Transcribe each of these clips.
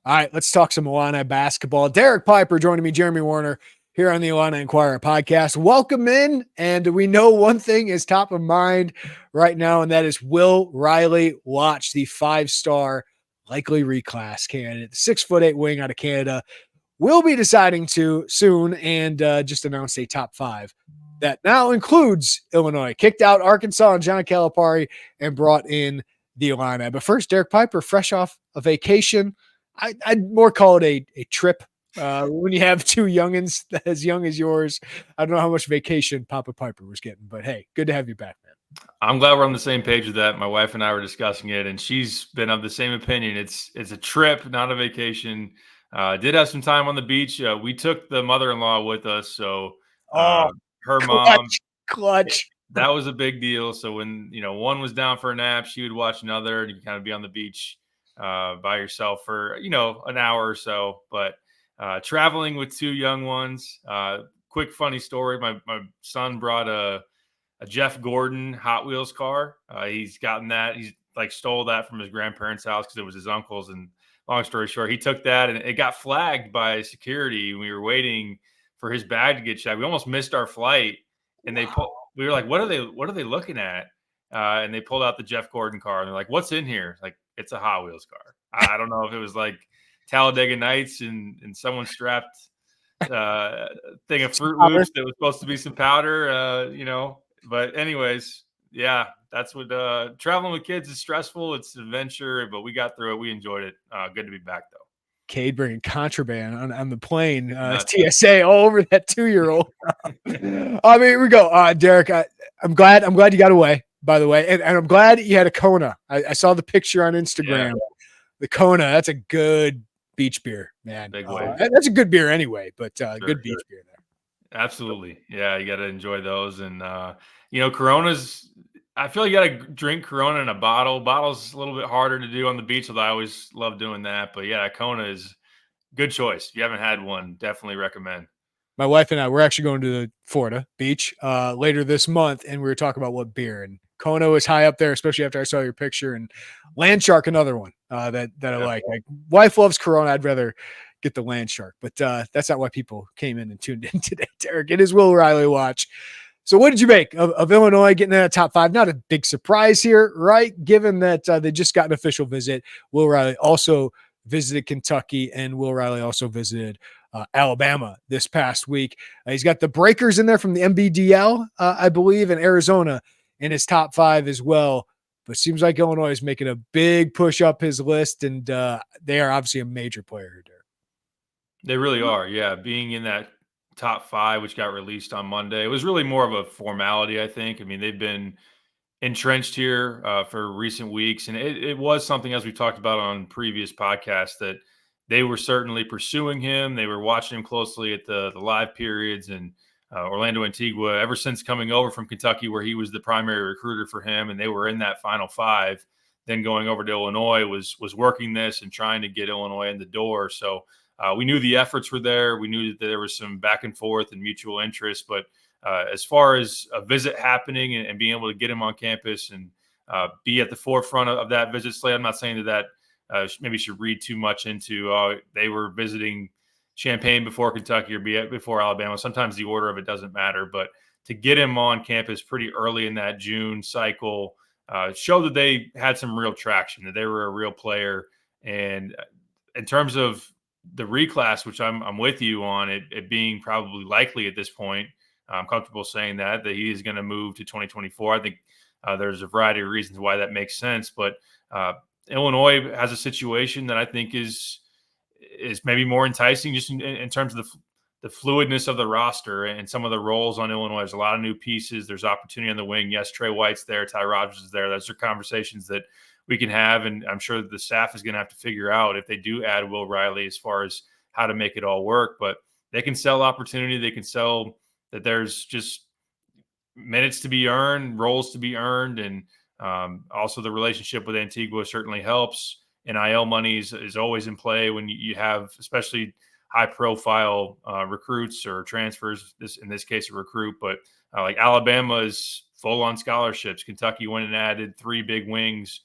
All right, let's talk some Illini basketball. Derek Piper joining me, Jeremy Werner, here on the Illini Inquirer Podcast. Welcome in, and we know one thing is top of mind right now, and that is Will Riley Watch, the 5-star likely reclass candidate, the 6'8" wing out of Canada, will be deciding to soon and just announced a top 5 that now includes Illinois. Kicked out Arkansas and John Calipari and brought in the Illini. But first, Derek Piper, fresh off a vacation. I'd more call it a trip. When you have two youngins as young as yours, I don't know how much vacation Papa Piper was getting, but hey, good to have you back, man. I'm glad we're on the same page with that. My wife and I were discussing it, and she's been of the same opinion. It's a trip, not a vacation. Did have some time on the beach. We took the mother-in-law with us, so her mom. Clutch. That was a big deal. So when one was down for a nap, she would watch another, and you could kind of be on the beach by yourself for an hour or so. But traveling with two young ones. Quick funny story: my son brought a Jeff Gordon Hot Wheels car. He's gotten that. He's stole that from his grandparents' house because it was his uncle's. And long story short, he took that and it got flagged by security. We were waiting for his bag to get checked. We almost missed our flight, and we were like, "What are they looking at?" And they pulled out the Jeff Gordon car, and they're like, "What's in here?" Like, it's a Hot Wheels car. I don't know if it was like Talladega Nights and someone strapped a thing of Fruit Loops that was supposed to be some powder, But anyways, yeah, that's what traveling with kids is stressful. It's an adventure, but we got through it. We enjoyed it. Good to be back, though. Cade bringing contraband on the plane, TSA all over that 2-year-old. Here we go. Derek, I'm glad you got away, by the way. And I'm glad you had a Kona. I saw the picture on Instagram. Yeah. The Kona, that's a good beach beer, man. Big way. That's a good beer anyway, but good beach beer there. Absolutely. Yeah, you got to enjoy those. And, Corona's, I feel like you got to drink Corona in a bottle. Bottle's a little bit harder to do on the beach, although I always love doing that. But, yeah, Kona is a good choice. If you haven't had one, definitely recommend. My wife and I, we're actually going to the Florida beach later this month, and we were talking about what beer. And Kona is high up there, especially after I saw your picture. And Land Shark, another one that I like. Like, wife loves Corona. I'd rather get the Land Shark, but that's not why people came in and tuned in today, Derek. It is Will Riley Watch. So what did you make of Illinois getting in a top 5? Not a big surprise here, right? Given that they just got an official visit. Will Riley also visited Kentucky, and Will Riley also visited Alabama this past week. He's got the Breakers in there from the MBDL, I believe, and Arizona in his top 5 as well. But it seems like Illinois is making a big push up his list, and they are obviously a major player here, Derek. They really are, yeah. Being in that top 5, which got released on Monday, it was really more of a formality, I think. I mean, they've been entrenched here for recent weeks, and it was something, as we talked about on previous podcasts, that they were certainly pursuing him. They were watching him closely at the live periods, and Orlando Antigua, ever since coming over from Kentucky, where he was the primary recruiter for him, and they were in that final 5, then going over to Illinois, was working this and trying to get Illinois in the door. So we knew the efforts were there. We knew that there was some back and forth and mutual interest. But as far as a visit happening and being able to get him on campus and be at the forefront of that visit slate, I'm not saying that maybe should read too much into they were visiting Champaign before Kentucky or before Alabama. Sometimes the order of it doesn't matter. But to get him on campus pretty early in that June cycle showed that they had some real traction, that they were a real player. And in terms of the reclass, which I'm with you on it being probably likely at this point, I'm comfortable saying that he is going to move to 2024. I think there's a variety of reasons why that makes sense, but Illinois has a situation that I think is maybe more enticing just in terms of the fluidness of the roster and some of the roles on Illinois. There's a lot of new pieces. There's opportunity on the wing. Yes, Trey White's there. Ty Rogers is there. Those are conversations that we can have, and I'm sure the staff is going to have to figure out if they do add Will Riley as far as how to make it all work. But they can sell opportunity. They can sell that there's just minutes to be earned, roles to be earned, and also the relationship with Antigua certainly helps. NIL money is always in play when you have especially high-profile recruits or transfers, in this case a recruit. But like Alabama is full-on scholarships. Kentucky went and added 3 big wings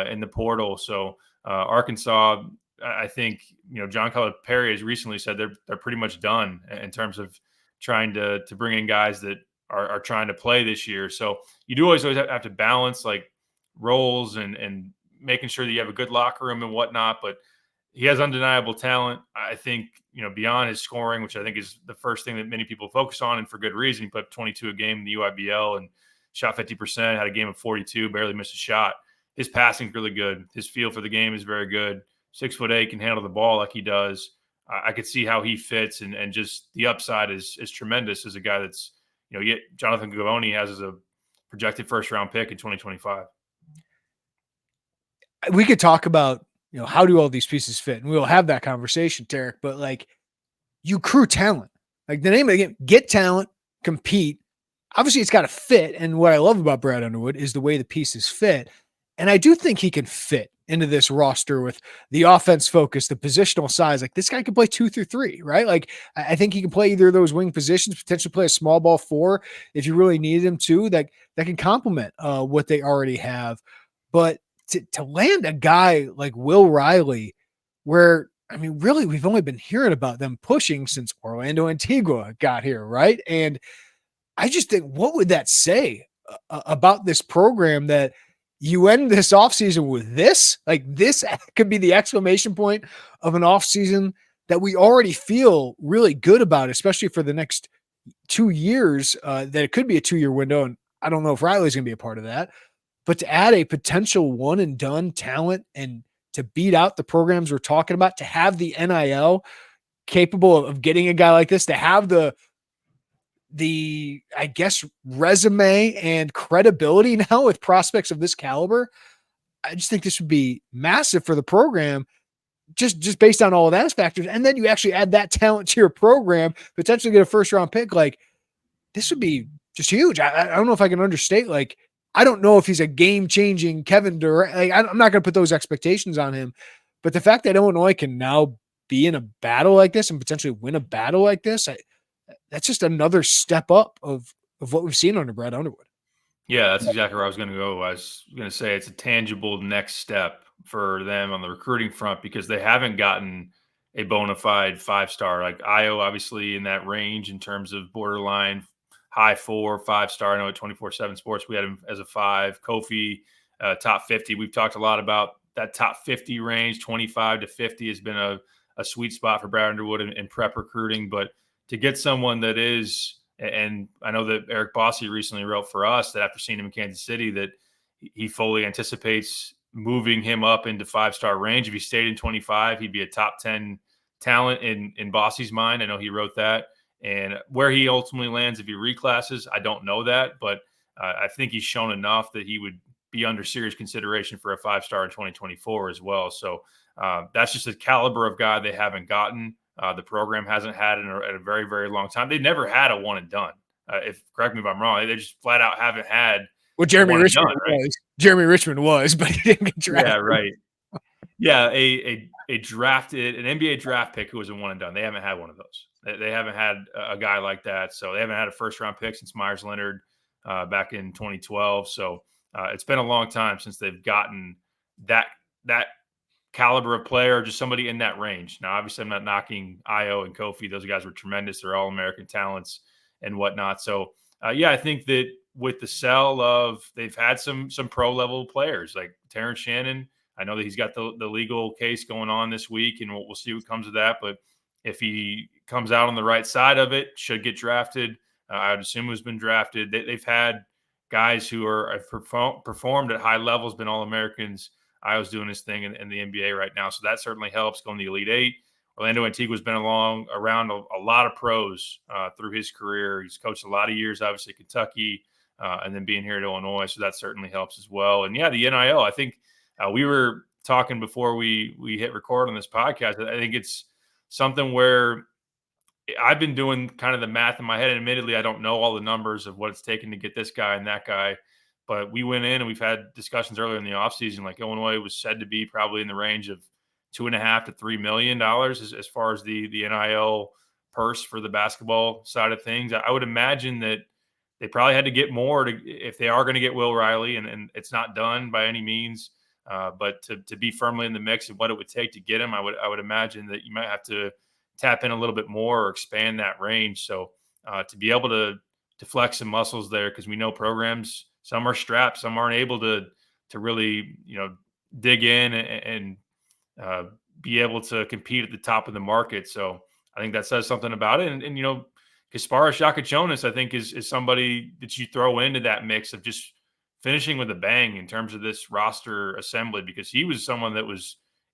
in the portal. So Arkansas I think, John Calipari has recently said they're pretty much done in terms of trying to bring in guys that are trying to play this year. So you do always have to balance like roles and making sure that you have a good locker room and whatnot. But he has undeniable talent. I think, beyond his scoring, which I think is the first thing that many people focus on, and for good reason. He put up 22 a game in the UIBL and shot 50%, had a game of 42, barely missed a shot. His passing is really good. His feel for the game is very good. 6'8", can handle the ball like he does. I could see how he fits, and just the upside is tremendous as a guy that's, Jonathan Givony has as a projected first-round pick in 2025. We could talk about, how do all these pieces fit? And we'll have that conversation, Tarek, but like, you accrue talent. Like the name of the game, get talent, compete. Obviously it's got to fit. And what I love about Brad Underwood is the way the pieces fit. And I do think he can fit into this roster with the offense focus, the positional size. Like this guy can play 2 through 3, right? Like I think he can play either of those wing positions, potentially play a small ball 4 if you really needed him to. That can complement what they already have. But to land a guy like Will Riley, where really we've only been hearing about them pushing since Orlando Antigua got here, right? And I just think, what would that say about this program that you end this offseason with this? Like this could be the exclamation point of an offseason that we already feel really good about, especially for the next 2 years, that it could be a 2-year window. And I don't know if Riley's going to be a part of that, but to add a potential one and done talent and to beat out the programs we're talking about, to have the NIL capable of getting a guy like this, to have the I guess resume and credibility now with prospects of this caliber, I just think this would be massive for the program, just based on all of those factors. And then you actually add that talent to your program, potentially get a first-round pick. Like this would be just huge. I don't know if I can understate. Like I don't know if he's a game-changing Kevin Durant. Like I'm not going to put those expectations on him, but the fact that Illinois can now be in a battle like this and potentially win a battle like this, that's just another step up of what we've seen under Brad Underwood. Yeah, that's exactly where I was going to go. I was going to say it's a tangible next step for them on the recruiting front because they haven't gotten a bona fide 5-star. Like Io, obviously in that range in terms of borderline high 4, 5-star. I know at 24/7 Sports we had him as a 5. Kofi, top 50. We've talked a lot about that top 50 range. 25 to 50 has been a sweet spot for Brad Underwood in prep recruiting, but to get someone that is, and I know that Eric Bossy recently wrote for us that after seeing him in Kansas City that he fully anticipates moving him up into 5-star range. If he stayed in 25, he'd be a top 10 talent in Bossy's mind. I know he wrote that. And where he ultimately lands if he reclasses, I don't know that. But I think he's shown enough that he would be under serious consideration for a 5-star in 2024 as well. So that's just a caliber of guy they haven't gotten. The program hasn't had in a very, very long time. They've never had a one and done. Correct me if I'm wrong. They just flat out haven't had. Well, Jeremy Richmond was. Jeremy Richmond was, but he didn't get drafted. Yeah, right. Yeah, an NBA draft pick who was a one and done. They haven't had one of those. They haven't had a guy like that. So they haven't had a first-round pick since Myers Leonard back in 2012. So it's been a long time since they've gotten that caliber of player, just somebody in that range. Now, obviously, I'm not knocking Io and Kofi. Those guys were tremendous. They're all American talents and whatnot. So, I think that with the sell of they've had some pro level players like Terrence Shannon. I know that he's got the legal case going on this week, and we'll see what comes of that. But if he comes out on the right side of it, should get drafted. I would assume who's been drafted. They've had guys who have performed at high levels, been All-Americans. Io's doing his thing in the NBA right now, so that certainly helps going to the Elite Eight. Orlando Antigua's been around a lot of pros through his career. He's coached a lot of years, obviously Kentucky, and then being here at Illinois, so that certainly helps as well. And yeah, the NIL. I think we were talking before we hit record on this podcast. I think it's something where I've been doing kind of the math in my head, and admittedly, I don't know all the numbers of what it's taken to get this guy and that guy. But we went in and we've had discussions earlier in the offseason. Like Illinois was said to be probably in the range of $2.5 to $3 million as far as the NIL purse for the basketball side of things. I would imagine that they probably had to get more if they are going to get Will Riley, and it's not done by any means. But to be firmly in the mix and what it would take to get him, I would imagine that you might have to tap in a little bit more or expand that range. So to be able to flex some muscles there, because we know programs, some are strapped, some aren't able to really dig in and be able to compete at the top of the market. So I think that says something about it. And Kasparas Yakachonis, I think, is somebody that you throw into that mix of just finishing with a bang in terms of this roster assembly, because he was someone that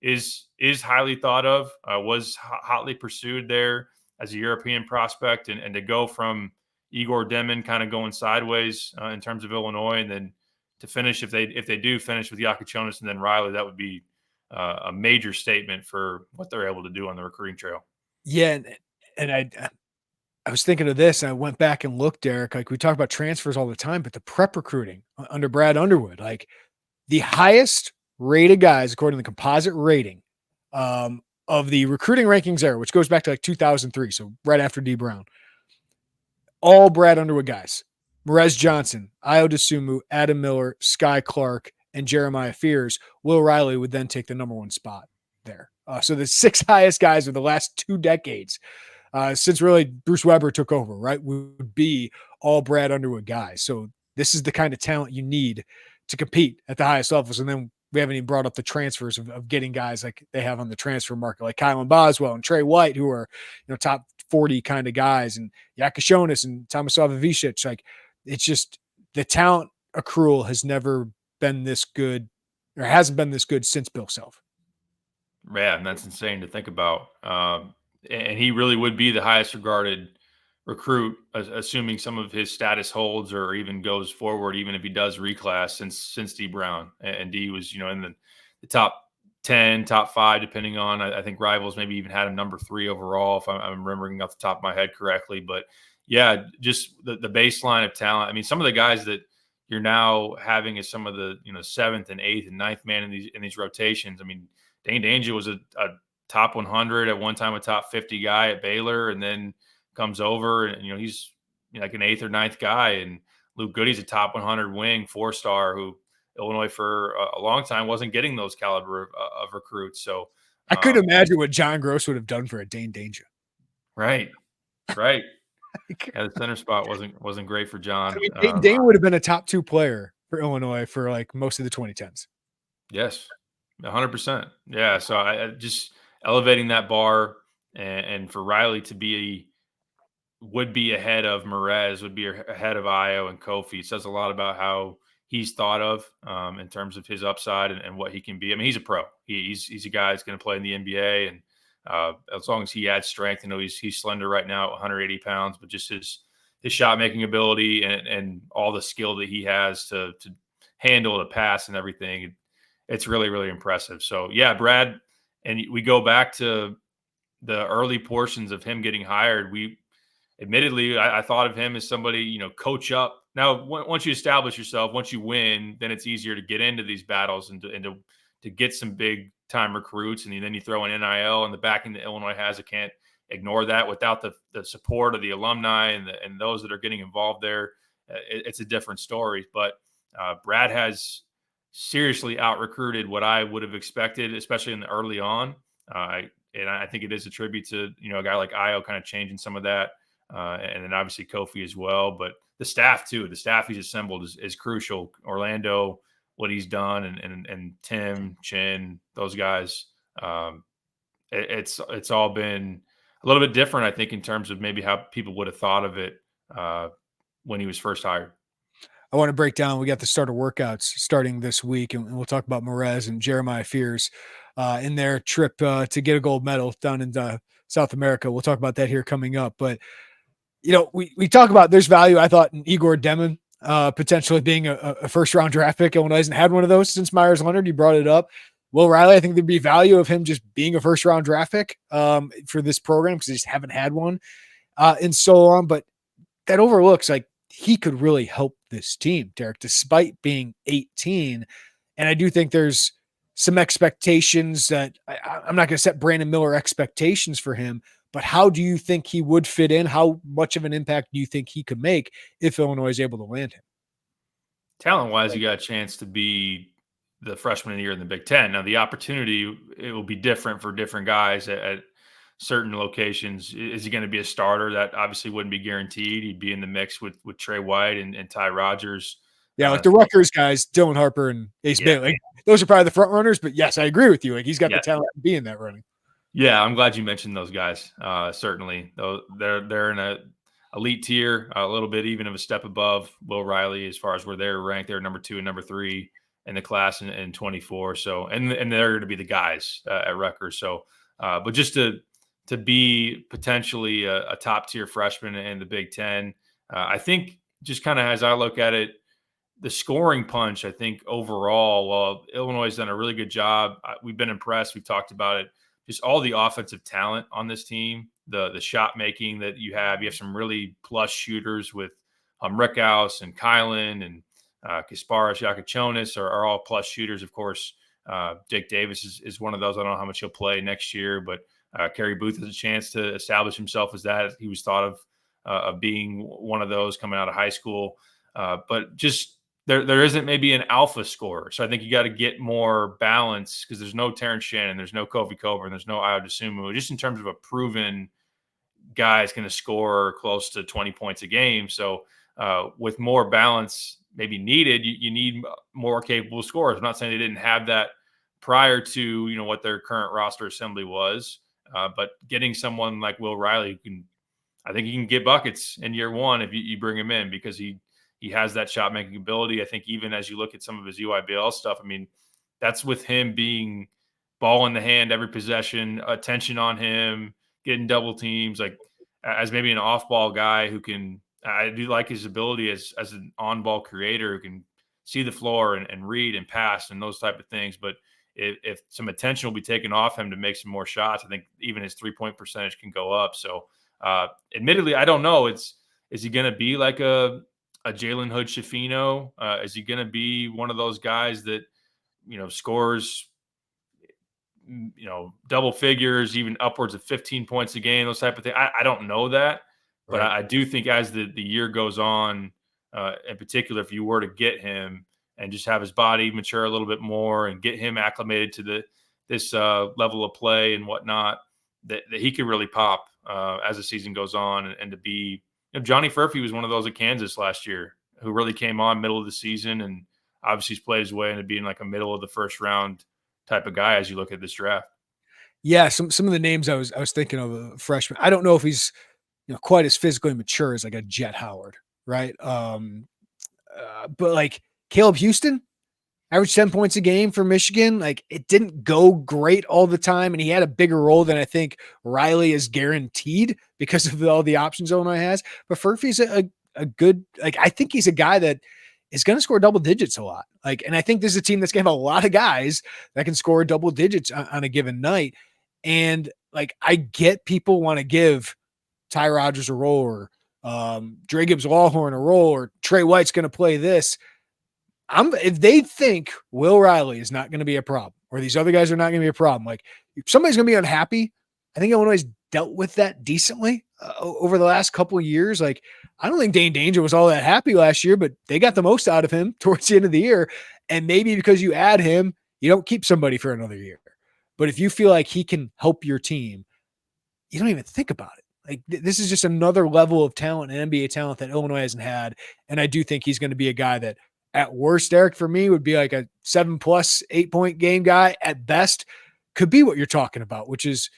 is highly thought of, was hotly pursued there as a European prospect, and to go from Igor Demon kind of going sideways in terms of Illinois, and then to finish, if they do finish with Yakachonis and then Riley, that would be a major statement for what they're able to do on the recruiting trail. Yeah, and I was thinking of this, and I went back and looked, Derek. Like, we talk about transfers all the time, but the prep recruiting under Brad Underwood, like the highest rated guys according to the composite rating of the recruiting rankings era, which goes back to like 2003, so right after D Brown. All Brad Underwood guys: Morez Johnson, Io DeSumo, Adam Miller, Sky Clark, and Jeremiah Fears. Will Riley would then take the number one spot there. So the 6 highest guys of the last 2 decades, since really Bruce Weber took over, right, would be all Brad Underwood guys. So this is the kind of talent you need to compete at the highest levels. And then we haven't even brought up the transfers of getting guys like they have on the transfer market, like Kylan Boswell and Trey White, who are top 40 kind of guys, and Yakashonis and Tomislav Ivicic. Like, it's just the talent accrual has never been this good, or hasn't been this good since Bill Self. Yeah, and that's insane to think about. And he really would be the highest regarded recruit, assuming some of his status holds or even goes forward, even if he does reclass since D Brown. And D was, in the top 10, top 5, depending on, I think Rivals maybe even had him number 3 overall, if I'm remembering off the top of my head correctly. But yeah, just the baseline of talent. I mean, some of the guys that you're now having as some of the, 7th and 8th and 9th man in these rotations. I mean, Dane Danger was a top 100 at one time, a top 50 guy at Baylor, and then comes over and, he's like an 8th or 9th guy. And Luke Goody's a top 100 wing, 4-star, who Illinois for a long time wasn't getting those caliber of recruits. So I couldn't imagine what John Gross would have done for a Dane Danger. Right. Yeah, the center spot wasn't great for John. I mean, Dane would have been a top 2 player for Illinois for like most of the 2010s. Yes, 100%. Yeah, so I just elevating that bar, and for Riley to would be ahead of Morez, would be ahead of Io and Kofi. It says a lot about how he's thought of in terms of his upside and what he can be. I mean, he's a pro. He's a guy that's going to play in the NBA, and as long as he adds strength, he's slender right now at 180 pounds, but just his shot making ability and all the skill that he has to handle the pass and everything, it's really, really impressive. So yeah, Brad, and we go back to the early portions of him getting hired. Admittedly, I thought of him as somebody, coach up. Now, once you establish yourself, once you win, then it's easier to get into these battles and to get some big time recruits. And then you throw in NIL and the backing that Illinois has. I can't ignore that. Without the support of the alumni and those that are getting involved there, it's a different story. But Brad has seriously out recruited what I would have expected, especially in the early on. And I think it is a tribute to, a guy like Io kind of changing some of that. And then obviously Kofi as well, but the staff too. The staff he's assembled is crucial. Orlando, what he's done, and Tim, Chin, those guys. It's all been a little bit different, I think, in terms of maybe how people would have thought of it when he was first hired. I want to break down. We got the starter workouts starting this week, and we'll talk about Morez and Jeremiah Fears in their trip to get a gold medal down in South America. We'll talk about that here coming up. But we talk about there's value, I thought, in Igor Demon potentially being a first-round draft pick. Illinois hasn't had one of those since Myers Leonard. You brought it up. Will Riley, I think there'd be value of him just being a first-round draft pick for this program because they just haven't had one in so long. But that overlooks, like, he could really help this team, Derek, despite being 18. And I do think there's some expectations that I'm not going to set Brandon Miller expectations for him, but how do you think he would fit in? How much of an impact do you think he could make if Illinois is able to land him? Talent-wise, you got a chance to be the freshman of the year in the Big Ten. Now, the opportunity, it will be different for different guys at certain locations. Is he going to be a starter? That obviously wouldn't be guaranteed. He'd be in the mix with Trey White and Ty Rodgers. Yeah, like the Rutgers guys, Dylan Harper and Ace Bailey. Like, those are probably the front runners, but yes, I agree with you. Like he's got the talent to be in that running. Yeah, I'm glad you mentioned those guys. Certainly, though they're in a elite tier, a little bit even of a step above Will Riley as far as where they're ranked. They're number 2 and number 3 in the class in 24. So, and they're going to be the guys at Rutgers. So, but just to be potentially a top tier freshman in the Big Ten, I think just kind of as I look at it, the scoring punch, I think overall, while Illinois has done a really good job, we've been impressed. We've talked about it. Just all the offensive talent on this team, the shot making that you have. You have some really plus shooters with Rickhouse and Kylan and Kasparas, Yakachonis are all plus shooters. Of course, Jake Davis is one of those. I don't know how much he'll play next year, but Kerry Booth has a chance to establish himself as that. He was thought of being one of those coming out of high school. But just there isn't maybe an alpha scorer. So I think you got to get more balance because there's no Terrence Shannon, there's no Kofi Coburn, there's no Ayo Dosunmu. Just in terms of a proven guy is going to score close to 20 points a game. So with more balance maybe needed, you need more capable scorers. I'm not saying they didn't have that prior to, what their current roster assembly was. But getting someone like Will Riley I think he can get buckets in year one if you bring him in because he has that shot making ability. I think even as you look at some of his UIBL stuff, I mean, that's with him being ball in the hand every possession, attention on him, getting double teams, like as maybe an off ball guy who can. I do like his ability as an on ball creator who can see the floor and read and pass and those type of things. But if some attention will be taken off him to make some more shots, I think even his 3-point percentage can go up. So admittedly, I don't know. Is he going to be like a Jalen Hood-Schifino? Is he going to be one of those guys that, scores, double figures, even upwards of 15 points a game, those type of things? I don't know that. But I do think as the year goes on, in particular, if you were to get him and just have his body mature a little bit more and get him acclimated to this level of play and whatnot, that he could really pop as the season goes on and to be Johnny Furphy was one of those at Kansas last year who really came on middle of the season and obviously he's played his way into being like a middle of the first round type of guy as you look at this draft. Yeah, some of the names I was thinking of a freshman. I don't know if he's quite as physically mature as like a Jet Howard, right? But like Caleb Houston, averaged 10 points a game for Michigan. Like it didn't go great all the time. And he had a bigger role than I think Riley is guaranteed because of all the options Illinois has. But Furphy's a good, like, I think he's a guy that is going to score double digits a lot. Like, and I think this is a team that's going to have a lot of guys that can score double digits on a given night. And like, I get people want to give Ty Rodgers a role or Dre Gibbs Lawhorn a role or Trey White's going to play this. If they think Will Riley is not going to be a problem or these other guys are not going to be a problem, like if somebody's going to be unhappy, I think Illinois dealt with that decently over the last couple of years. Like, I don't think Dane Danger was all that happy last year, but they got the most out of him towards the end of the year. And maybe because you add him, you don't keep somebody for another year. But if you feel like he can help your team, you don't even think about it. Like this is just another level of talent and NBA talent that Illinois hasn't had. And I do think he's going to be a guy that at worst, Eric, for me would be like a 7+ 8-point game guy. At best could be what you're talking about, which is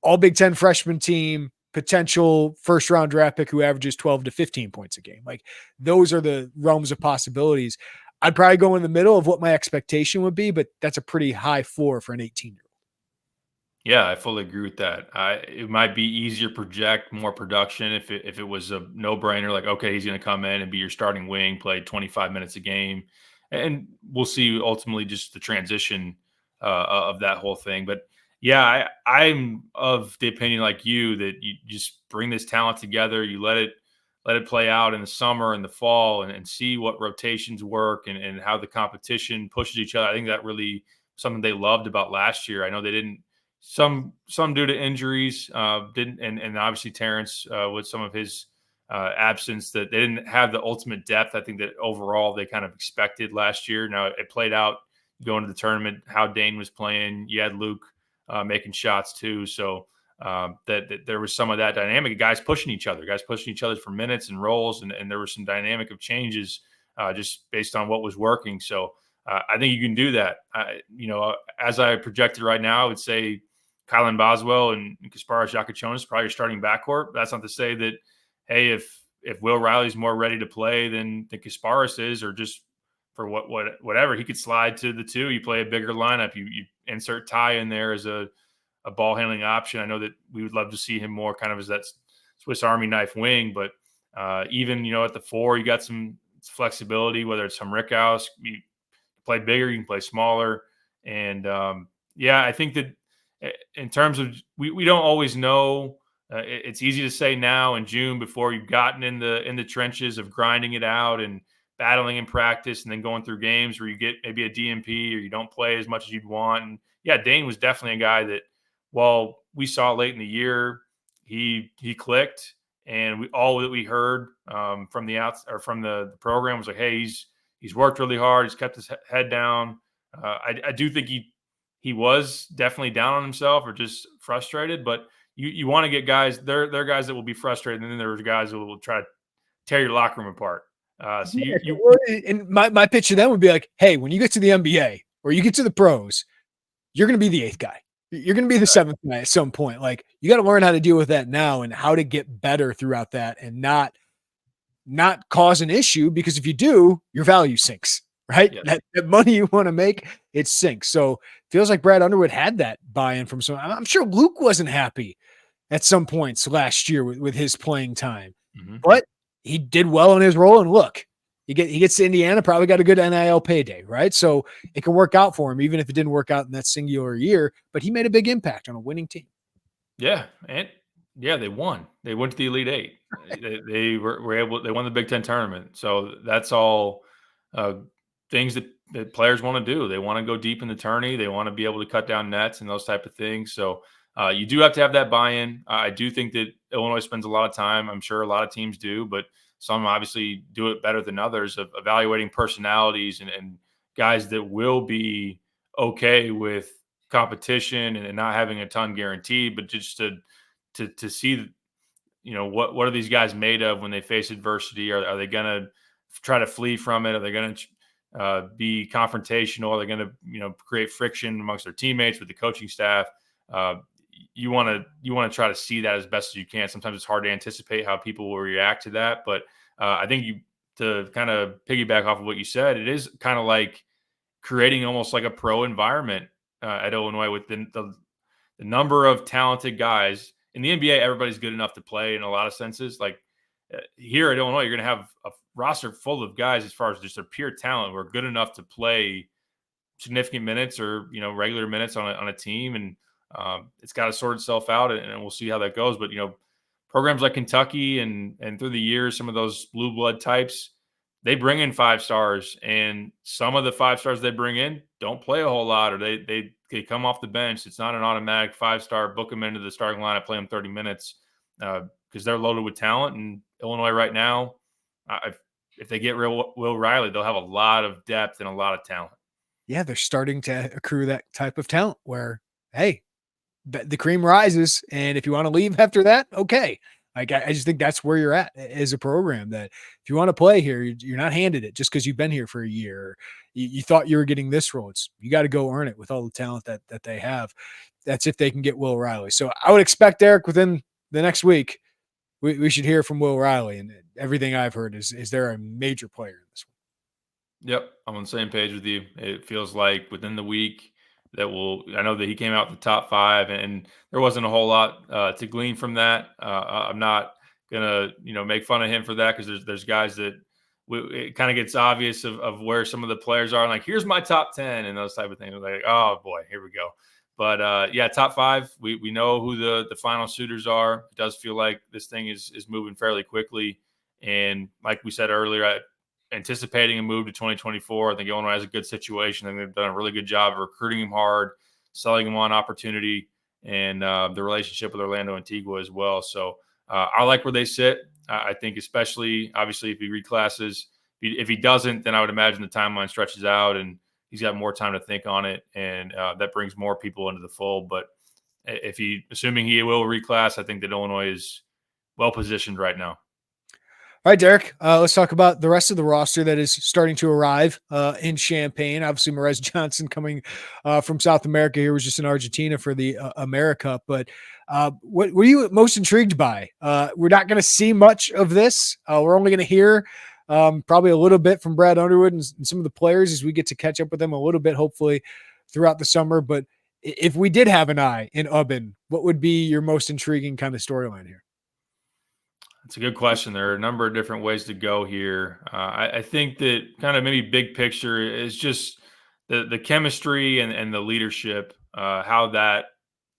all Big Ten freshman team, potential first round draft pick who averages 12 to 15 points a game. Like those are the realms of possibilities. I'd probably go in the middle of what my expectation would be, but that's a pretty high floor for an 18-year-old. Yeah, I fully agree with that. It might be easier to project more production if it was a no-brainer, like, okay, he's going to come in and be your starting wing, play 25 minutes a game. And we'll see ultimately just the transition of that whole thing. But yeah, I'm of the opinion like you that you just bring this talent together, you let it play out in the summer and the fall and see what rotations work and how the competition pushes each other. I think that really something they loved about last year. I know they didn't, some due to injuries, didn't, and obviously Terrence with some of his absence, that they didn't have the ultimate depth. I think that overall they kind of expected last year. Now it played out going to the tournament, how Dane was playing. You had Luke making shots too. So that there was some of that dynamic, guys pushing each other for minutes and roles. And there was some dynamic of changes just based on what was working. So I think you can do that. As I projected right now, I would say Kylan Boswell and Kasparas Jakachonis probably your starting backcourt. That's not to say that, hey, if Will Riley's more ready to play than Kasparas is, or just for whatever, he could slide to the 2. You play a bigger lineup. You insert Ty in there as a ball handling option. I know that we would love to see him more kind of as that Swiss Army knife wing, but even at the 4, you got some flexibility. Whether it's some Rickhouse, you play bigger, you can play smaller, and I think that in terms of we don't always know. It's easy to say now in June before you've gotten in the trenches of grinding it out and battling in practice and then going through games where you get maybe a DNP or you don't play as much as you'd want. And Dane was definitely a guy that, while we saw late in the year, he clicked, and all that we heard from the program was like, hey, he's worked really hard, he's kept his head down. I do think he was definitely down on himself or just frustrated, but you want to get guys. There are guys that will be frustrated, and then there's guys that will try to tear your locker room apart. And my pitch to them would be like, hey, when you get to the NBA or you get to the pros, you're going to be the 8th guy. You're going to be the 7th guy at some point. Like, you got to learn how to deal with that now and how to get better throughout that and not cause an issue, because if you do, your value sinks, right? Yeah. That money you want to make, it sinks. So feels like Brad Underwood had that buy-in from someone. I'm sure Luke wasn't happy at some points last year with his playing time, but he did well in his role. And look, he gets to Indiana, probably got a good NIL payday, right? So it can work out for him, even if it didn't work out in that singular year, but he made a big impact on a winning team. Yeah. And they won. They went to the Elite 8. They were able, they won the Big Ten tournament. So that's all things that players want to do. They want to go deep in the tourney. They want to be able to cut down nets and those type of things. So you do have to have that buy-in. I do think that Illinois spends a lot of time. I'm sure a lot of teams do, but some obviously do it better than others, of evaluating personalities and guys that will be okay with competition and not having a ton guaranteed, but just to see, what are these guys made of when they face adversity? Are they going to try to flee from it? Are they going to be confrontational? Are they going to, create friction amongst their teammates, with the coaching staff? You want to try to see that as best as you can. Sometimes it's hard to anticipate how people will react to that, but I think to kind of piggyback off of what you said, it is kind of like creating almost like a pro environment at Illinois with the number of talented guys. In the NBA, everybody's good enough to play in a lot of senses. Like here at Illinois, you're going to have a roster full of guys, as far as just their pure talent, who are good enough to play significant minutes or regular minutes on a team, and it's got to sort itself out, and we'll see how that goes. But programs like Kentucky and through the years, some of those blue blood types, they bring in 5 stars, and some of the 5 stars they bring in don't play a whole lot, or they come off the bench. It's not an automatic 5-star, book them into the starting lineup, play them 30 minutes because they're loaded with talent. And Illinois right now, if they get Will Riley, they'll have a lot of depth and a lot of talent. Yeah, they're starting to accrue that type of talent where, hey, the cream rises, and if you want to leave after that, okay. Like, I just think that's where you're at as a program, that if you want to play here, you're not handed it just because you've been here for a year. Or you thought you were getting this role. You got to go earn it with all the talent that they have. That's if they can get Will Riley. So I would expect, Eric, within the next week, we should hear from Will Riley. And everything I've heard is they're a major player in this one. Yep, I'm on the same page with you. It feels like within the week I know that he came out the top 5, and there wasn't a whole lot to glean from that. I'm not gonna, make fun of him for that, because there's guys that it kind of gets obvious of where some of the players are. Like, here's my top 10 and those type of things. Like, oh boy, here we go. But top 5, we know who the final suitors are. It does feel like this thing is moving fairly quickly. And like we said earlier, anticipating a move to 2024. I think Illinois has a good situation. I think they've done a really good job of recruiting him hard, selling him on opportunity, and the relationship with Orlando Antigua as well. So I like where they sit. I think, especially obviously if he reclasses. If he doesn't, then I would imagine the timeline stretches out, and he's got more time to think on it, and that brings more people into the fold. But assuming he will reclass, I think that Illinois is well positioned right now. All right, Derek, let's talk about the rest of the roster that is starting to arrive in Champaign. Obviously, Morez Johnson coming from South America here was just in Argentina for the AmeriCup. But what were you most intrigued by? We're not going to see much of this. We're only going to hear probably a little bit from Brad Underwood and some of the players as we get to catch up with them a little bit, hopefully, throughout the summer. But if we did have an eye in Ubben, what would be your most intriguing kind of storyline here? It's a good question. There are a number of different ways to go here. I think that kind of maybe big picture is just the chemistry and the leadership, how that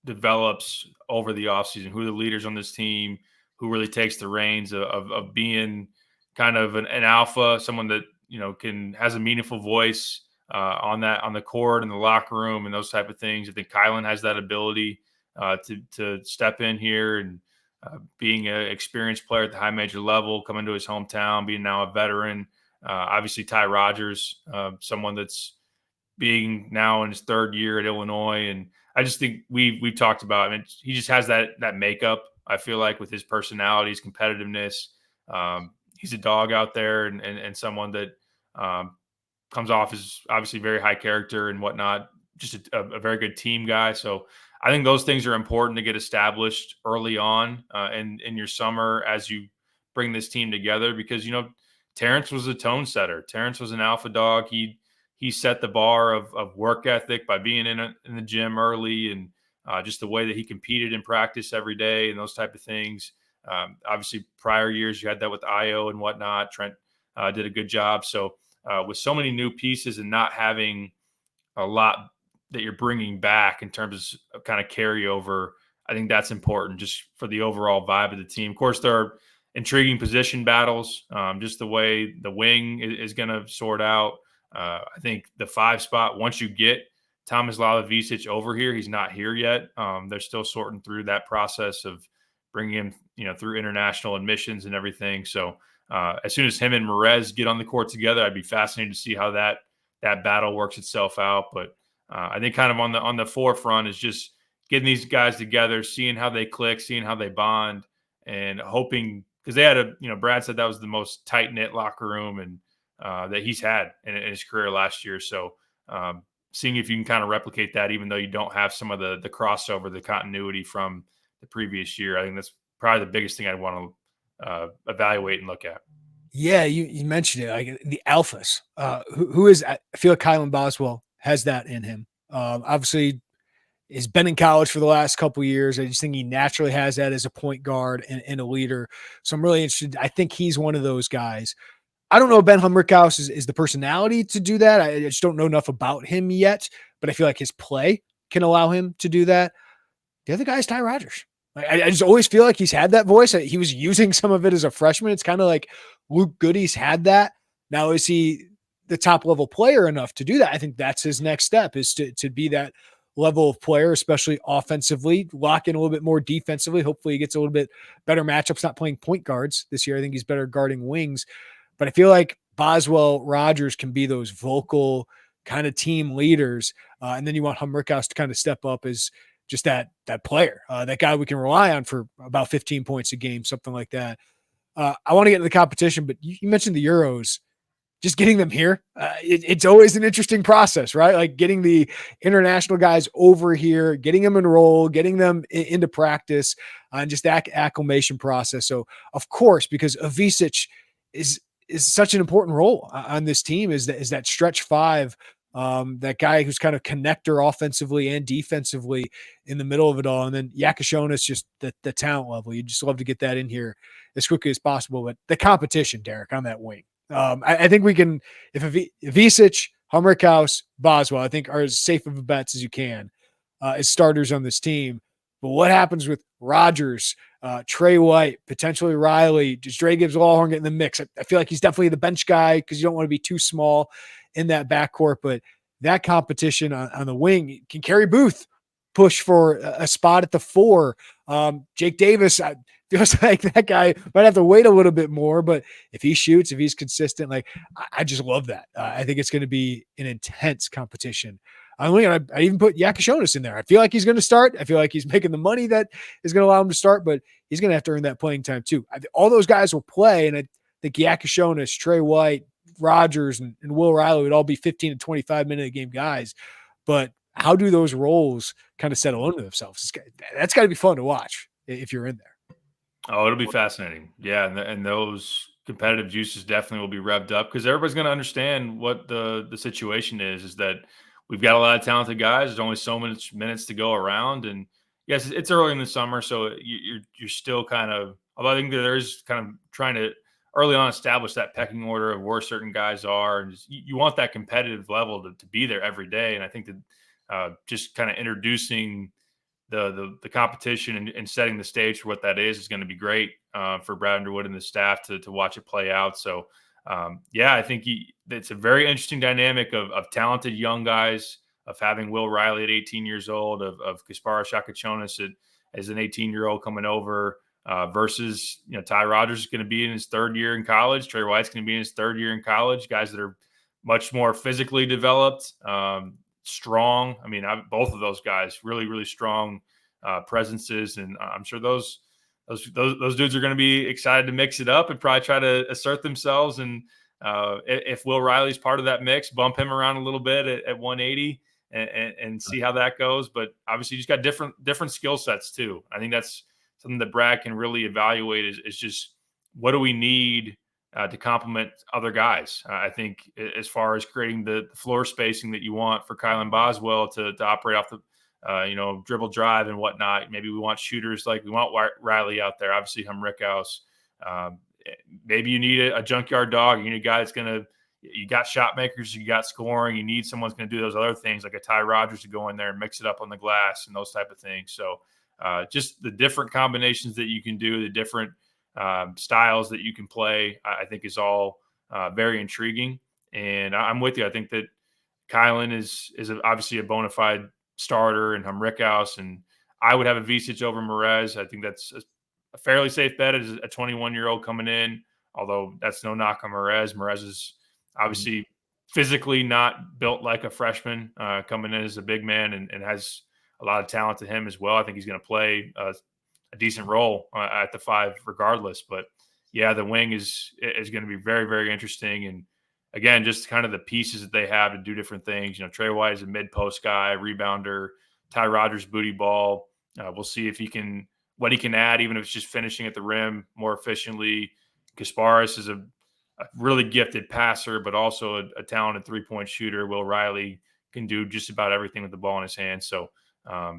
develops over the offseason, who are the leaders on this team, who really takes the reins of being kind of an alpha, someone that, has a meaningful voice on the court and the locker room and those type of things. I think Kylan has that ability to step in here and being an experienced player at the high major level, coming to his hometown, being now a veteran. Obviously, Ty Rodgers, someone that's being now in his third year at Illinois. And I just think we've talked about, he just has that makeup, I feel like, with his personality, his competitiveness. He's a dog out there and someone that comes off as obviously very high character and whatnot, just a very good team guy. So I think those things are important to get established early on in your summer as you bring this team together, because, Terrence was a tone setter. Terrence was an alpha dog. He set the bar of work ethic by being in the gym early, and just the way that he competed in practice every day and those type of things. Obviously, prior years you had that with Io and whatnot. Trent did a good job. So with so many new pieces and not having a lot that you're bringing back in terms of kind of carryover, I think that's important just for the overall vibe of the team. Of course, there are intriguing position battles, just the way the wing is going to sort out. I think the 5 spot, once you get Thomas Lavisic over here, he's not here yet. They're still sorting through that process of bringing him, through international admissions and everything. So as soon as him and Morez get on the court together, I'd be fascinated to see how that battle works itself out. But I think kind of on the forefront is just getting these guys together, seeing how they click, seeing how they bond, and hoping, because they had Brad said that was the most tight knit locker room and that he's had in his career last year. So seeing if you can kind of replicate that, even though you don't have some of the crossover, the continuity from the previous year. I think that's probably the biggest thing I'd want to evaluate and look at. Yeah, you mentioned it, like the alphas. Who is? I feel like Kylan Boswell has that in him. Obviously, has been in college for the last couple of years. I just think he naturally has that as a point guard and a leader. So I'm really interested. I think he's one of those guys. I don't know if Ben Humrickhouse is the personality to do that. I just don't know enough about him yet, but I feel like his play can allow him to do that. The other guy is Ty Rodgers. I just always feel like he's had that voice. He was using some of it as a freshman. It's kind of like Luke Goody's had that. Now, is he the top level player enough to do that? I think that's his next step, is to be that level of player, especially offensively, lock in a little bit more defensively. Hopefully he gets a little bit better matchups, not playing point guards this year. I think he's better guarding wings, but I feel like Boswell, Rodgers can be those vocal kind of team leaders. And then you want Humrickhouse to kind of step up as just that player, that guy we can rely on for about 15 points a game, something like that. I want to get into the competition, but you mentioned the Euros. Just getting them here, it's always an interesting process, right? Like getting the international guys over here, getting them enrolled, getting them into practice, and just that acclimation process. So, of course, because Avicic is such an important role on this team, is that stretch 5, that guy who's kind of connector offensively and defensively in the middle of it all. And then Yakashonis, just the talent level. You just love to get that in here as quickly as possible. But the competition, Derek, on that wing. I think we can, if Avicic, Humrickhouse, Boswell, I think are as safe of a bets as you can as starters on this team. But what happens with Rodgers, Trey White, potentially Riley, does Dre Gibbs-Lawhorn get in the mix? I feel like he's definitely the bench guy because you don't want to be too small in that backcourt. But that competition on the wing can carry Booth push for a spot at the 4. Jake Davis, feels like that guy might have to wait a little bit more, but if he shoots, if he's consistent, like I just love that. I think it's going to be an intense competition. I even put Yakashonis in there. I feel like he's going to start. I feel like he's making the money that is going to allow him to start, but he's going to have to earn that playing time too. All those guys will play, and I think Yakashonis, Trey White, Rogers, and Will Riley would all be 15 and 25-minute a game guys. But how do those roles kind of settle into themselves? That's got to be fun to watch if you're in there. Oh, it'll be fascinating. Yeah, and those competitive juices definitely will be revved up because everybody's going to understand what the situation is that we've got a lot of talented guys. There's only so many minutes to go around, and yes, it's early in the summer, so you're still kind of. Although I think that there's kind of trying to early on establish that pecking order of where certain guys are, and you want that competitive level to be there every day. And I think that just kind of introducing the competition and setting the stage for what that is going to be great for Brad Underwood and the staff to watch it play out. So, yeah, I think it's a very interesting dynamic of talented young guys, of having Will Riley at 18 years old, of Kasparas Shakachonis as an 18-year-old coming over versus, Ty Rodgers is going to be in his third year in college. Trey White's going to be in his third year in college, guys that are much more physically developed, strong. I mean, both of those guys really, really strong presences, and I'm sure those dudes are going to be excited to mix it up and probably try to assert themselves. And if Will Riley's part of that mix, bump him around a little bit at 180 and see how that goes. But obviously, you just got different skill sets too. I think that's something that Brad can really evaluate is just what do we need to complement other guys. I think as far as creating the floor spacing that you want for Kylan Boswell to operate off the, dribble drive and whatnot. Maybe we want shooters like we want Riley out there. Obviously, Rickhouse. Maybe you need a junkyard dog. You need a guy that's you got shot makers, you got scoring. You need someone's going to do those other things like a Ty Rodgers to go in there and mix it up on the glass and those type of things. So just the different combinations that you can do, the different styles that you can play, I think is all very intriguing. And I'm with you. I think that Kylan is obviously a bona fide starter, and Rickhouse, and I would have a Visic over Morez. I think that's a fairly safe bet as a 21-year-old coming in, although that's no knock on Morez. Morez is obviously physically not built like a freshman coming in as a big man and has a lot of talent to him as well. I think he's going to play a decent role at the 5 regardless. But yeah, the wing is going to be very, very interesting. And again, just kind of the pieces that they have to do different things. Trey White is a mid-post guy, rebounder. Ty Rodgers, booty ball. We'll see if what he can add, even if it's just finishing at the rim more efficiently. Kasparas is a really gifted passer, but also a talented three-point shooter. Will Riley can do just about everything with the ball in his hands. So a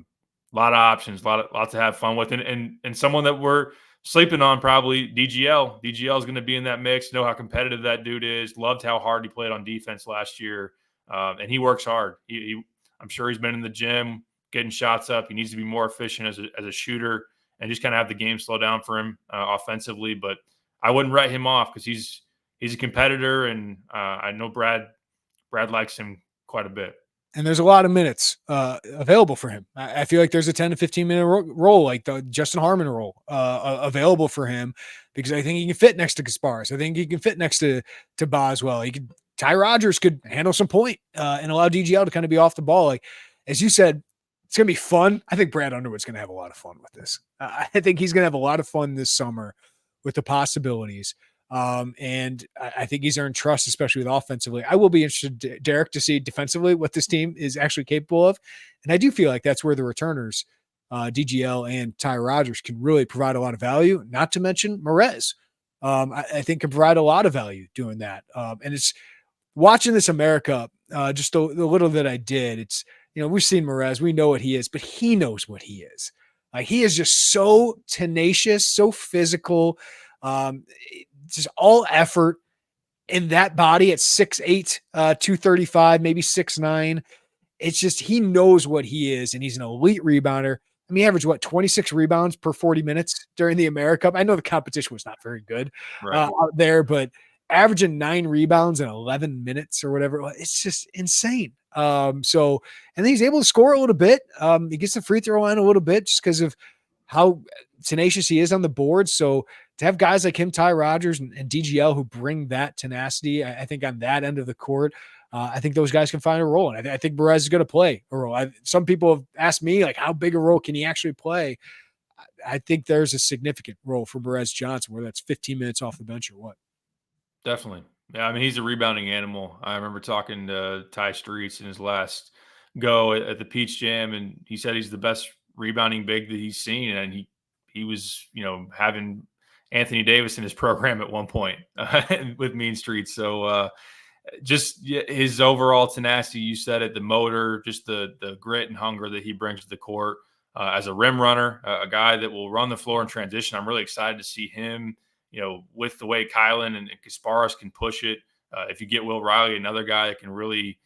lot of options, lots to have fun with. And someone that we're sleeping on probably, DGL. DGL is going to be in that mix. Know how competitive that dude is. Loved how hard he played on defense last year. And he works hard. I'm sure he's been in the gym getting shots up. He needs to be more efficient as a shooter and just kind of have the game slow down for him offensively. But I wouldn't write him off because he's a competitor, and I know Brad likes him quite a bit. And there's a lot of minutes available for him. I feel like there's a 10 to 15-minute role, like the Justin Harmon role, available for him because I think he can fit next to Kasparas. I think he can fit next to Boswell. Ty Rodgers could handle some point and allow DGL to kind of be off the ball. Like, as you said, it's going to be fun. I think Brad Underwood's going to have a lot of fun with this. I think he's going to have a lot of fun this summer with the possibilities. And I think he's earned trust, especially with offensively. I will be interested, Derek, to see defensively what this team is actually capable of. And I do feel like that's where the returners, DGL and Ty Rodgers, can really provide a lot of value, not to mention Morez. I think can provide a lot of value doing that. And it's watching this AmeriCup, just the little that I did, it's, we've seen Morez, we know what he is, but he knows what he is. He is just so tenacious, so physical, just all effort in that body at 6'8", 235, maybe 6'9". It's just, he knows what he is, and he's an elite rebounder. I mean, he averaged 26 rebounds per 40 minutes during the AmeriCup. I know the competition was not very good out there, but averaging 9 rebounds in 11 minutes or whatever, it's just insane. So, and then he's able to score a little bit. He gets the free throw line a little bit just because of how tenacious he is on the board. So to have guys like him, Ty Rodgers and DGL who bring that tenacity, I think on that end of the court, I think those guys can find a role. And I think Morez is going to play a role. Some people have asked me, like, how big a role can he actually play? I think there's a significant role for Morez Johnson, whether that's 15 minutes off the bench or what. Definitely. Yeah, I mean, he's a rebounding animal. I remember talking to Ty Streets in his last go at the Peach Jam, and he said he's the best rebounding big that he's seen. And he was, having Anthony Davis in his program at one point with Mean Streets. So just his overall tenacity, you said it, the motor, just the grit and hunger that he brings to the court as a rim runner, a guy that will run the floor in transition. I'm really excited to see him. With the way Kylan and Kasparas can push it, if you get Will Riley, another guy that can really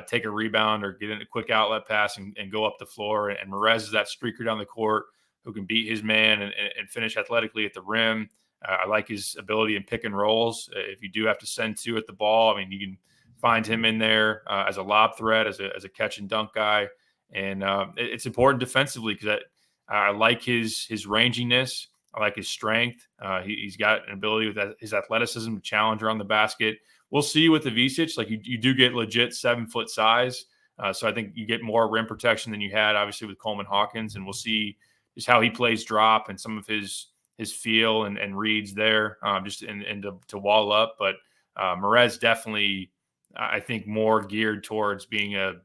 take a rebound or get in a quick outlet pass and go up the floor. And Morez is that streaker down the court who can beat his man and finish athletically at the rim. I like his ability in pick and rolls. If you do have to send two at the ball, I mean, you can find him in there as a lob threat, as a catch and dunk guy. And it's important defensively because I like his ranginess. I like his strength. He's got an ability with his athleticism to challenge around the basket. We'll see with the Vicic. Like you do get legit 7-foot size. So I think you get more rim protection than you had, obviously, with Coleman Hawkins. And we'll see just how he plays drop and some of his feel and reads there just to wall up. But Morez definitely, I think, more geared towards being an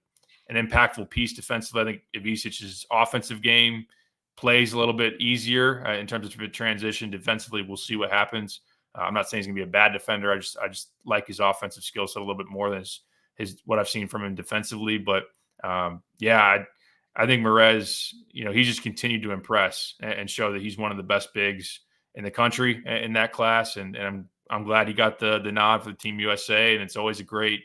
impactful piece defensively. I think Ivicic's offensive game plays a little bit easier in terms of transition defensively. We'll see what happens. I'm not saying he's going to be a bad defender. I just like his offensive skill set a little bit more than his what I've seen from him defensively. But I think Morez, he just continued to impress and show that he's one of the best bigs in the country in that class. And I'm glad he got the nod for the Team USA. And it's always a great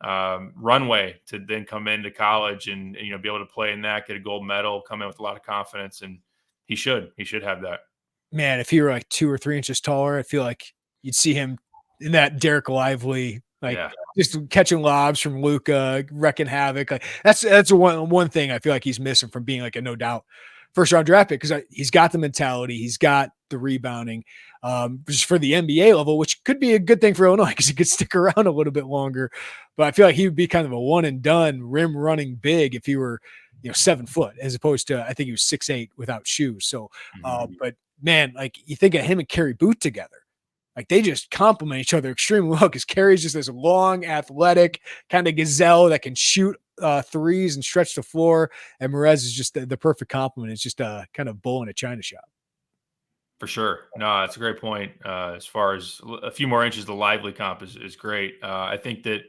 runway to then come into college and be able to play in that, get a gold medal, come in with a lot of confidence, and he should have that. Man, if he were like 2 or 3 inches taller, I feel like you'd see him in that Derek Lively, just catching lobs from Luka, wrecking havoc. Like that's one thing I feel like he's missing from being like a no doubt first round draft pick, because he's got the mentality, he's got the rebounding, just for the NBA level, which could be a good thing for Illinois because he could stick around a little bit longer. But I feel like he would be kind of a one and done rim running big if he were 7 foot, as opposed to, I think he was 6'8" without shoes. So, but man, like you think of him and Kerry Boot together, like they just complement each other extremely well, because Kerry's just this long, athletic kind of gazelle that can shoot threes and stretch the floor. And Morez is just the perfect complement. It's just a kind of bull in a china shop. For sure. No, that's a great point. As far as a few more inches, the Lively comp is great. I think that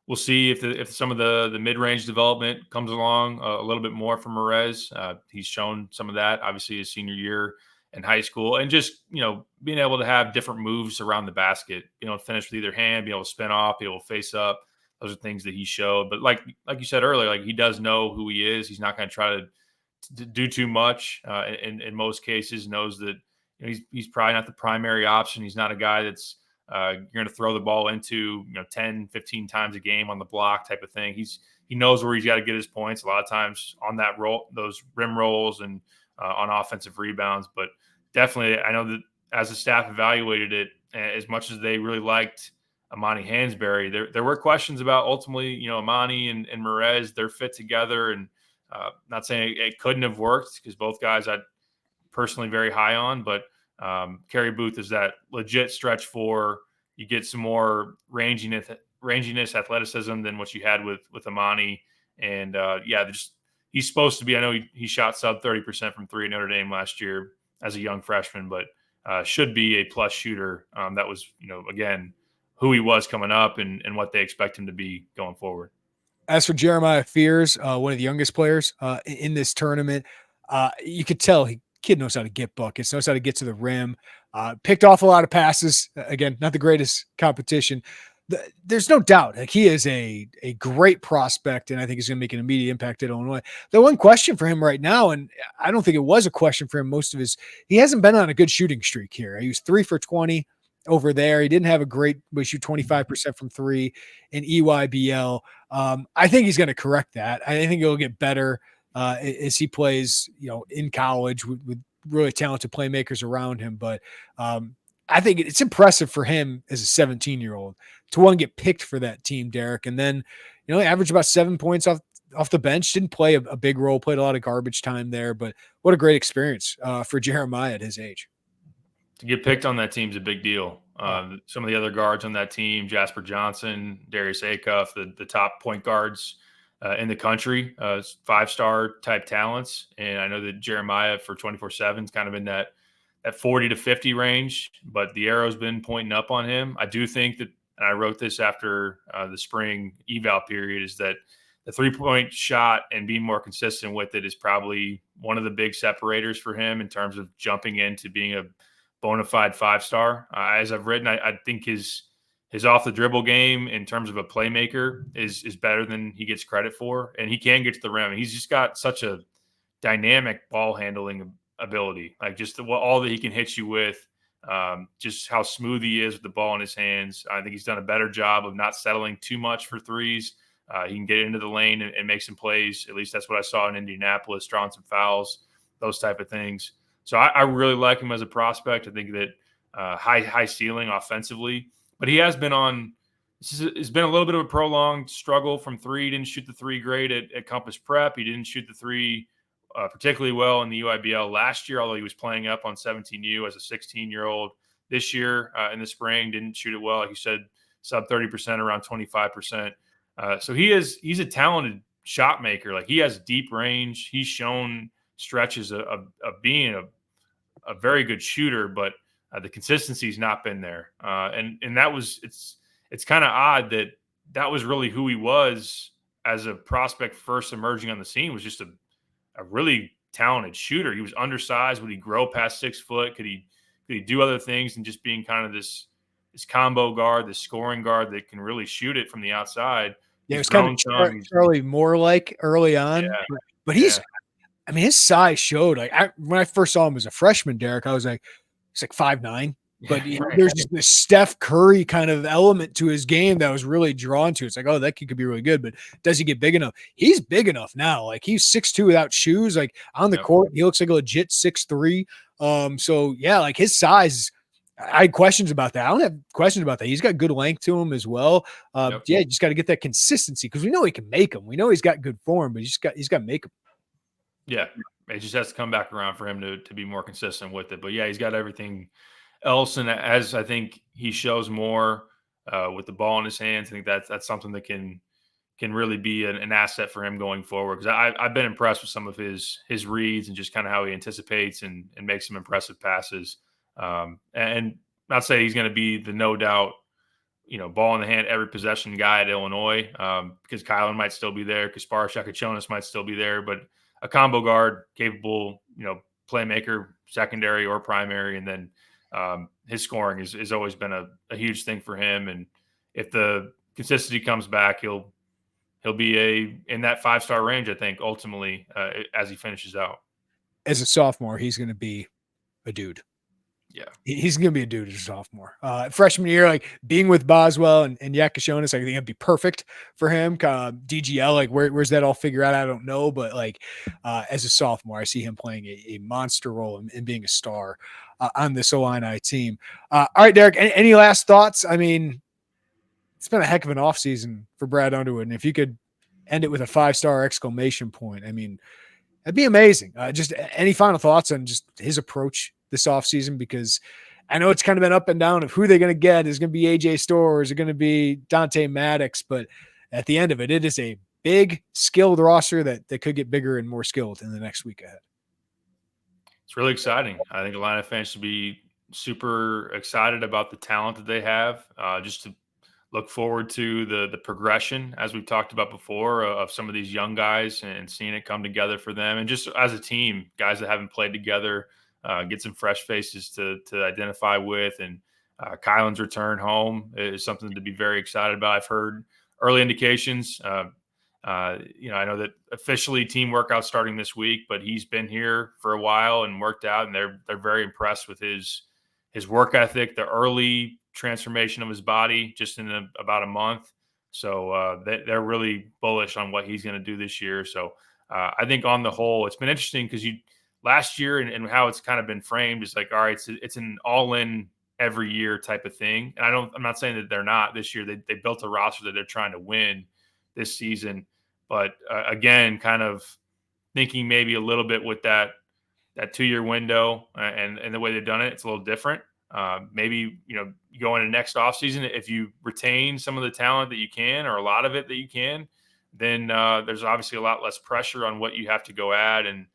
we'll see if some of the mid-range development comes along a little bit more from Morez. He's shown some of that, obviously, his senior year in high school, and just being able to have different moves around the basket, finish with either hand, be able to spin off, be able to face up. Those are things that he showed. But like you said earlier, like he does know who he is. He's not going to try to do too much. In most cases, knows that he's probably not the primary option. He's not a guy that's you're going to throw the ball into 10, 15 times a game on the block type of thing. He knows where he's got to get his points a lot of times on that roll, those rim rolls and on offensive rebounds. But definitely, I know that as the staff evaluated it, as much as they really liked Amani Hansberry, there were questions about ultimately, Amani and Morez, their fit together. And not saying it couldn't have worked, because both guys I'd personally very high on, but Kerry Booth is that legit stretch four. You get some more ranginess, athleticism than what you had with Amani. And he's supposed to be, I know he shot sub 30% from three at Notre Dame last year as a young freshman, but should be a plus shooter. That was, again, who he was coming up and what they expect him to be going forward. As for Jeremiah Fears, one of the youngest players in this tournament, you could tell kid knows how to get buckets, knows how to get to the rim, picked off a lot of passes. Again, not the greatest competition. There's no doubt, like, he is a great prospect, and I think he's going to make an immediate impact at Illinois. The one question for him right now, and I don't think it was a question for him he hasn't been on a good shooting streak here. He was 3 for 20 over there. He didn't have a great, we shoot 25% from three in EYBL. I think he's going to correct that. I think he'll get better as he plays, in college with really talented playmakers around him. But I think it's impressive for him as a 17-year-old to want to get picked for that team, Derek. And then, he averaged about 7 points off the bench, didn't play a big role, played a lot of garbage time there, but what a great experience for Jeremiah at his age. To get picked on that team is a big deal. Some of the other guards on that team, Jasper Johnson, Darius Acuff, the top point guards in the country, 5-star type talents. And I know that Jeremiah for 24/7 is kind of in that 40 to 50 range, but the arrow's been pointing up on him. I do think that, and I wrote this after the spring eval period, is that the 3-point shot and being more consistent with it is probably one of the big separators for him in terms of jumping into being a bona fide 5-star. As I've written, I think his off the dribble game in terms of a playmaker is better than he gets credit for, and he can get to the rim. He's just got such a dynamic ball handling ability, like just all that he can hit you with, just how smooth he is with the ball in his hands. I think he's done a better job of not settling too much for threes. He can get into the lane and make some plays. At least that's what I saw in Indianapolis, drawing some fouls, those type of things. So I really like him as a prospect. I think that high ceiling offensively, but he has been on. It's been a little bit of a prolonged struggle from three. He didn't shoot the three great at Compass Prep. He didn't shoot the three particularly well in the UIBL last year, although he was playing up on 17U as a 16-year-old. This year in the spring, didn't shoot it well. Like you said, sub 30%, around 25%. So he's a talented shot maker. Like, he has deep range. He's shown stretches of being a very good shooter, but the consistency's not been there. And that was, it's kind of odd that was really who he was as a prospect first emerging on the scene, was just a really talented shooter. He was undersized. Would he grow past 6 foot? Could he do other things and just being kind of this combo guard, this scoring guard that can really shoot it from the outside? Yeah, it was kind of Charlie Moore like early on, yeah, but he's, I mean, his size showed. Like, when I first saw him as a freshman, Derek, I was like, he's like 5'9", but there's just this Steph Curry kind of element to his game that I was really drawn to. It's like, oh, that kid could be really good, but does he get big enough? He's big enough now. Like, he's 6'2" without shoes. Like, on the court, he looks like a legit 6'3". So yeah, like, his size, I had questions about that. I don't have questions about that. He's got good length to him as well. Yeah, you just got to get that consistency, because we know he can make them. We know he's got good form, but he's got to make them. Yeah, it just has to come back around for him to be more consistent with it. But yeah, he's got everything else, and as I think he shows more with the ball in his hands, I think that's something that can really be an asset for him going forward. Because I've been impressed with some of his reads and just kind of how he anticipates and makes some impressive passes. And not say he's going to be the no doubt, ball in the hand every possession guy at Illinois, because Kylan might still be there, Kaspar Shakachonis might still be there, but a combo guard, capable, playmaker, secondary or primary, and then his scoring has always been a huge thing for him. And if the consistency comes back, he'll be in that 5-star range, I think, ultimately, as he finishes out. As a sophomore, he's going to be a dude. Yeah, he's going to be a dude as a sophomore. Freshman year, like, being with Boswell and Yakashonis, I think it'd be perfect for him. DGL, like, where's that all figure out? I don't know, but like, as a sophomore, I see him playing a monster role and being a star on this Illini team. All right, Derek, any last thoughts? I mean, it's been a heck of an offseason for Brad Underwood, and if you could end it with a 5-star exclamation point, I mean, that'd be amazing. Just any final thoughts on just his approach this offseason? Because I know it's kind of been up and down of who they're going to get. Is it going to be AJ Storr? Is it going to be Dante Maddox? But at the end of it, it is a big, skilled roster that could get bigger and more skilled in the next week ahead. It's really exciting. I think Illini fans should be super excited about the talent that they have, just to look forward to the progression, as we've talked about before, of some of these young guys and seeing it come together for them. And just as a team, guys that haven't played together, get some fresh faces to identify with. And Kylan's return home is something to be very excited about. I've heard early indications. I know that officially team workouts starting this week, but he's been here for a while and worked out, and they're very impressed with his his work ethic, the early transformation of his body just in about a month. So they're really bullish on what he's going to do this year. So I think on the whole, it's been interesting because last year and how it's kind of been framed is like, all right, it's an all-in every year type of thing. And I'm not saying that they're not this year. They built a roster that they're trying to win this season. But again, kind of thinking maybe a little bit with that 2-year window and the way they've done it, it's a little different. Maybe, go into next offseason, if you retain some of the talent that you can, or a lot of it that you can, then there's obviously a lot less pressure on what you have to go add. And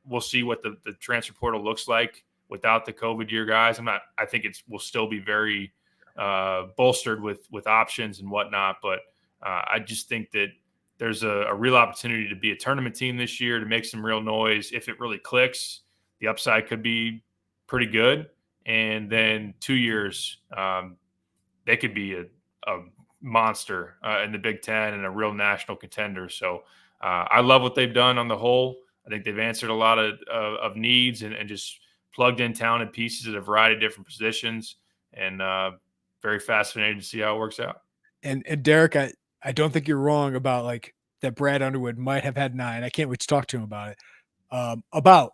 we'll see what the transfer portal looks like without the COVID year guys. I think will still be very bolstered with options and whatnot. But I just think that there's a real opportunity to be a tournament team this year, to make some real noise. If it really clicks, the upside could be pretty good. And then 2 years, they could be a monster in the Big Ten and a real national contender. So I love what they've done on the whole. I think they've answered a lot of needs and just plugged in talented pieces at a variety of different positions. And very fascinated to see how it works out. And Derek, I don't think you're wrong about like that Brad Underwood might have had 9. I can't wait to talk to him about it, about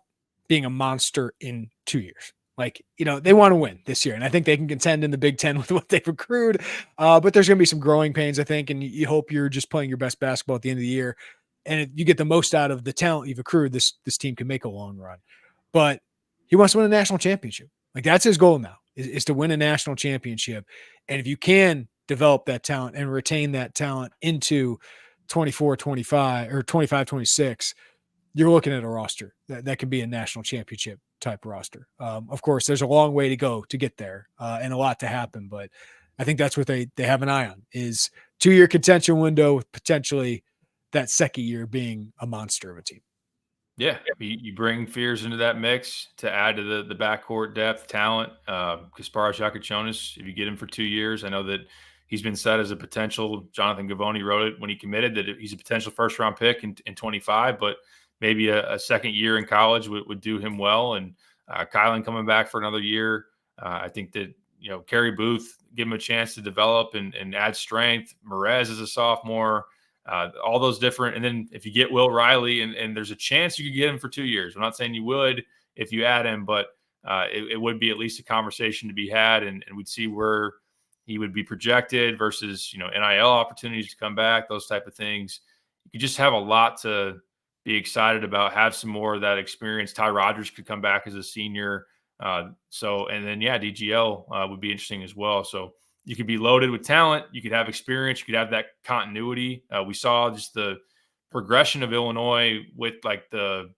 being a monster in 2 years. Like, they want to win this year, and I think they can contend in the Big Ten with what they've accrued. But there's going to be some growing pains, I think, and you hope you're just playing your best basketball at the end of the year, and you get the most out of the talent you've accrued. This team can make a long run. But he wants to win a national championship. Like, that's his goal now, is to win a national championship. And if you can develop that talent and retain that talent into 24, 25 or 25, 26, you're looking at a roster that could be a national championship type roster. Of course, there's a long way to go to get there and a lot to happen, but I think that's what they have an eye on, is 2-year contention window with potentially that second year being a monster of a team. Yeah, you bring Fears into that mix to add to the backcourt depth, talent. Kasparas Jakučionis, if you get him for 2 years, I know that he's been set as a potential. Jonathan Gavoni wrote it when he committed that he's a potential first-round pick in 25, but maybe a second year in college would do him well. And Kylan coming back for another year. I think that, Kerry Booth, give him a chance to develop and add strength. Morez is a sophomore. All those different. And then if you get Will Riley, and there's a chance you could get him for 2 years. I'm not saying you would if you add him, but it would be at least a conversation to be had, and we'd see where he would be projected versus, NIL opportunities to come back, those type of things. You just have a lot to be excited about, have some more of that experience. Ty Rodgers could come back as a senior. And then, DGL would be interesting as well. So you could be loaded with talent. You could have experience. You could have that continuity. We saw just the progression of Illinois with like the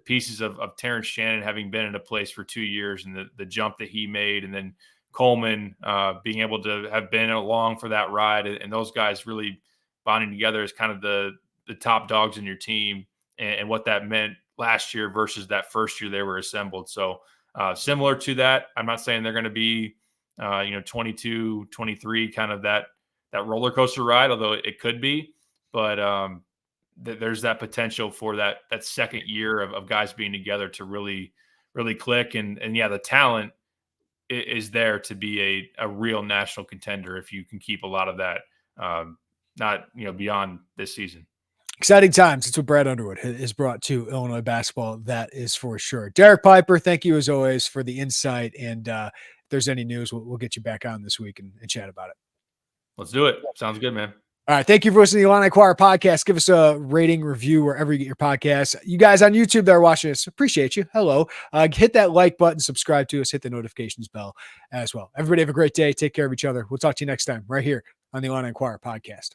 pieces of Terrence Shannon having been in a place for 2 years, and the jump that he made. And then Coleman being able to have been along for that ride, and those guys really bonding together as kind of the top dogs in your team, and what that meant last year versus that first year they were assembled. So similar to that, I'm not saying they're going to be, 22, 23, kind of that roller coaster ride, although it could be. But there's that potential for that second year of guys being together to really, really click. And the talent is there to be a real national contender if you can keep a lot of that, not beyond this season. Exciting times. It's what Brad Underwood has brought to Illinois basketball. That is for sure. Derek Piper, thank you as always for the insight. And if there's any news, we'll get you back on this week and chat about it. Let's do it. Sounds good, man. All right. Thank you for listening to the Illini Inquirer Podcast. Give us a rating, review, wherever you get your podcasts. You guys on YouTube that are watching us, appreciate you. Hello. Hit that like button, subscribe to us, hit the notifications bell as well. Everybody have a great day. Take care of each other. We'll talk to you next time right here on the Illini Inquirer Podcast.